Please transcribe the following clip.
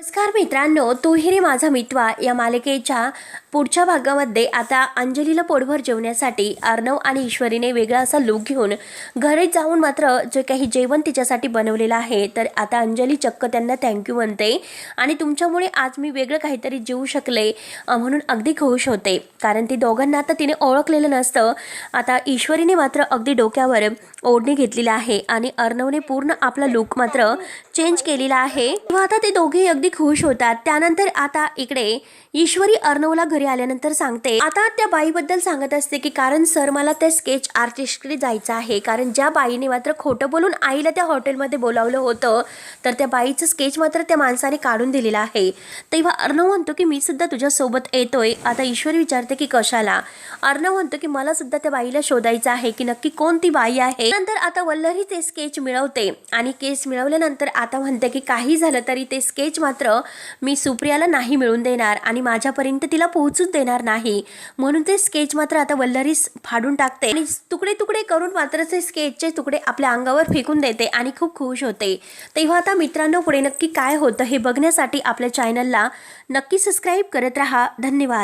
नमस्कार मित्रांनो, तू ही रे माझा मितवा या मालिकेच्या पुढच्या भागामध्ये आता अंजलीला पोटभर जेवण्यासाठी अर्णव आणि ईश्वरीने वेगळा असा लूक घेऊन घरी जाऊन मात्र जे काही जेवण तिच्यासाठी बनवलेलं आहे तर आता अंजली चक्क त्यांना थँक्यू म्हणते आणि तुमच्यामुळे आज मी वेगळं काहीतरी जेवू शकले म्हणून अगदी खुश होते. कारण ती दोघांना आता तिने ओळखलेलं नसतं. आता ईश्वरीने मात्र अगदी डोक्यावर ओढणी घेतलेली आहे आणि अर्णवने पूर्ण आपला लूक मात्र चेंज केलेला आहे. आता ते दोघे अगदी खुश होतात. त्यानंतर आता इकडे ईश्वरी अर्णवला घरी आल्यानंतर सांगते, आता त्या बाईबद्दल सांगत असते की कारण सर मला त्या स्केच आर्टिस्टकडे जायचं आहे. कारण ज्या बाईने मात्र खोटं बोलून आईला त्या हॉटेलमध्ये बोलावलं होतं तर त्या बाईचं स्केच मात्र त्या माणसाने काढून दिलेलं आहे. तेव्हा अर्णव म्हणतो की मी सुद्धा तुझ्यासोबत येतोय. आता ईश्वरी विचारते की कशाला. अर्णव म्हणतो की मला सुद्धा त्या बाईला शोधायचं आहे की नक्की कोणती बाई आहे. नंतर आता वल्लरी ते स्केच मिळवते आणि केस मिळवल्यानंतर आता म्हणते की काही झालं तरी ते स्केच मात्र मी सुप्रियाला नाही मिळून देणार आणि माझ्यापर्यंत तिला पोहोचूच देणार नाही. म्हणून ते स्केच मात्र आता वल्लरी फाडून टाकते आणि तुकडे तुकडे करून मात्र ते स्केचचे तुकडे आपल्या अंगावर फेकून देते आणि खूप खुश होते. तेव्हा आता मित्रांनो, पुढे नक्की काय होतं हे बघण्यासाठी आपल्या चॅनलला नक्की सबस्क्राईब करत राहा. धन्यवाद.